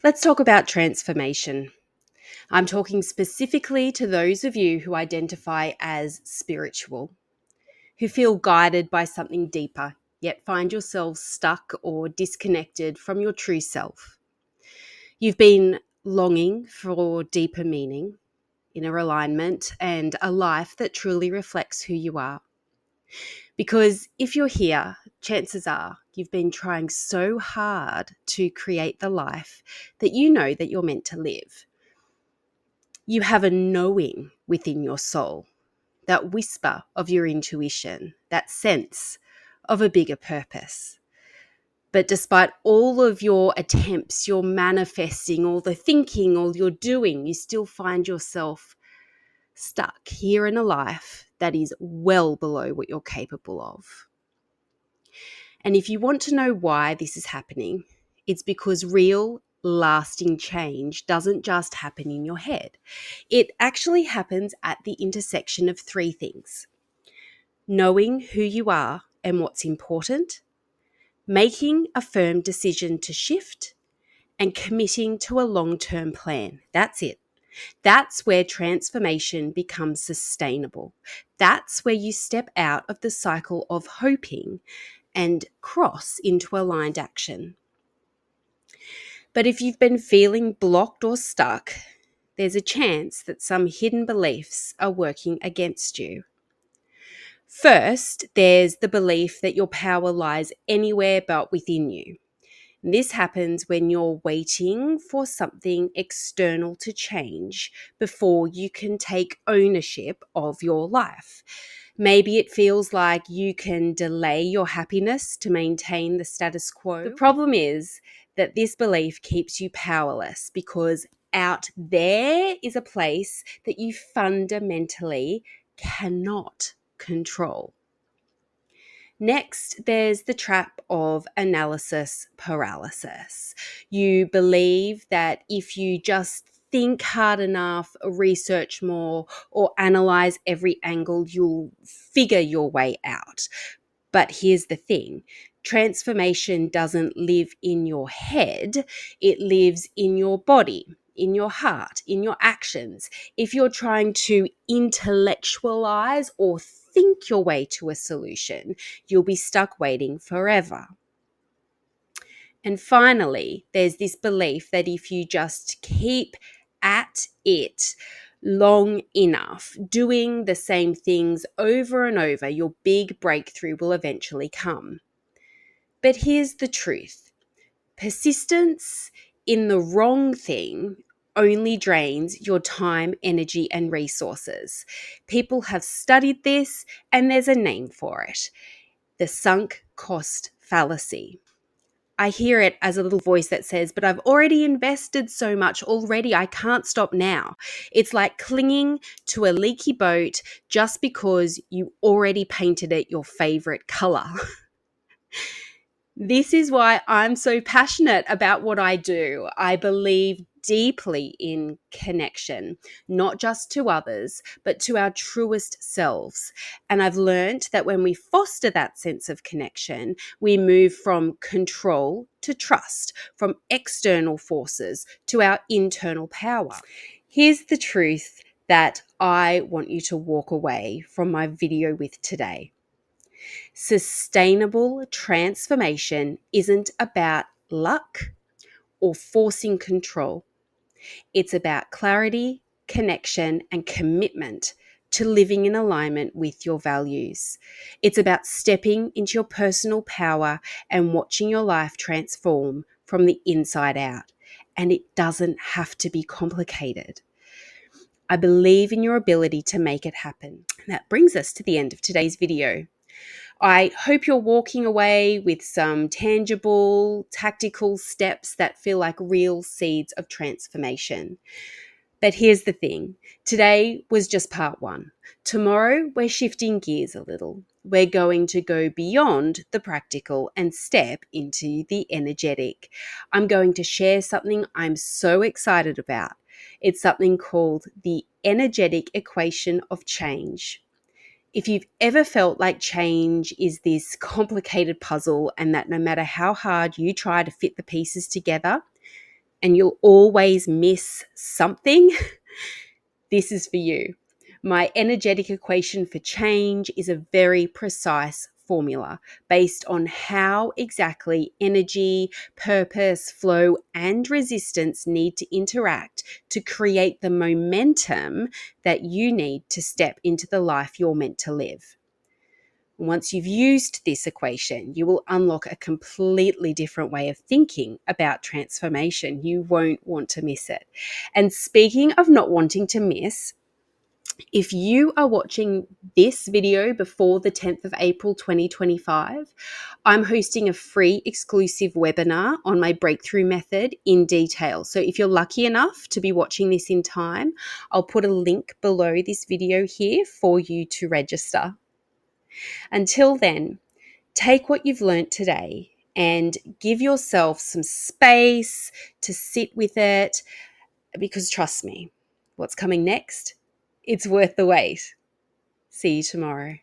Let's talk about transformation. I'm talking specifically to those of you who identify as spiritual, who feel guided by something deeper, yet find yourselves stuck or disconnected from your true self. You've been longing for deeper meaning, inner alignment, and a life that truly reflects who you are. Because if you're here, chances are you've been trying so hard to create the life that you know that you're meant to live. You have a knowing within your soul, that whisper of your intuition, that sense of a bigger purpose. But despite all of your attempts, your manifesting, all the thinking, all your doing, you still find yourself stuck here in a life that is well below what you're capable of. And if you want to know why this is happening, it's because real, lasting change doesn't just happen in your head. It actually happens at the intersection of three things: knowing who you are and what's important, making a firm decision to shift, and committing to a long-term plan. That's it. That's where transformation becomes sustainable. That's where you step out of the cycle of hoping and cross into aligned action. But if you've been feeling blocked or stuck, there's a chance that some hidden beliefs are working against you. First, there's the belief that your power lies anywhere but within you. This happens when you're waiting for something external to change before you can take ownership of your life. Maybe it feels like you can delay your happiness to maintain the status quo. The problem is that this belief keeps you powerless because out there is a place that you fundamentally cannot control. Next, there's the trap of analysis paralysis. You believe that if you just think hard enough, research more, or analyze every angle, you'll figure your way out. But here's the thing: transformation doesn't live in your head, it lives in your body, in your heart, in your actions. If you're trying to intellectualize or think your way to a solution, you'll be stuck waiting forever. And finally, there's this belief that if you just keep at it long enough, doing the same things over and over, your big breakthrough will eventually come. But here's the truth: persistence in the wrong thing only drains your time, energy, and resources. People have studied this, and there's a name for it: the sunk cost fallacy. I hear it as a little voice that says, but I've already invested so much already, I can't stop now. It's like clinging to a leaky boat just because you already painted it your favorite color. This is why I'm so passionate about what I do. I believe deeply in connection, not just to others, but to our truest selves. And I've learned that when we foster that sense of connection, we move from control to trust, from external forces to our internal power. Here's the truth that I want you to walk away from my video with today. Sustainable transformation isn't about luck or forcing control. It's about clarity, connection, and commitment to living in alignment with your values. It's about stepping into your personal power and watching your life transform from the inside out. And it doesn't have to be complicated. I believe in your ability to make it happen. That brings us to the end of today's video. I hope you're walking away with some tangible, tactical steps that feel like real seeds of transformation. But here's the thing: today was just part one. Tomorrow, we're shifting gears a little. We're going to go beyond the practical and step into the energetic. I'm going to share something I'm so excited about. It's something called the energetic equation of change. If you've ever felt like change is this complicated puzzle and that no matter how hard you try to fit the pieces together, and you'll always miss something, this is for you. My energetic equation for change is a very precise formula based on how exactly energy, purpose, flow, and resistance need to interact to create the momentum that you need to step into the life you're meant to live. Once you've used this equation, you will unlock a completely different way of thinking about transformation. You won't want to miss it. And speaking of not wanting to miss, if you are watching this video before the 10th of April 2025, I'm hosting a free exclusive webinar on my breakthrough method in detail. So if you're lucky enough to be watching this in time, I'll put a link below this video here for you to register. Until then, take what you've learnt today and give yourself some space to sit with it, because trust me, what's coming next, it's worth the wait. See you tomorrow.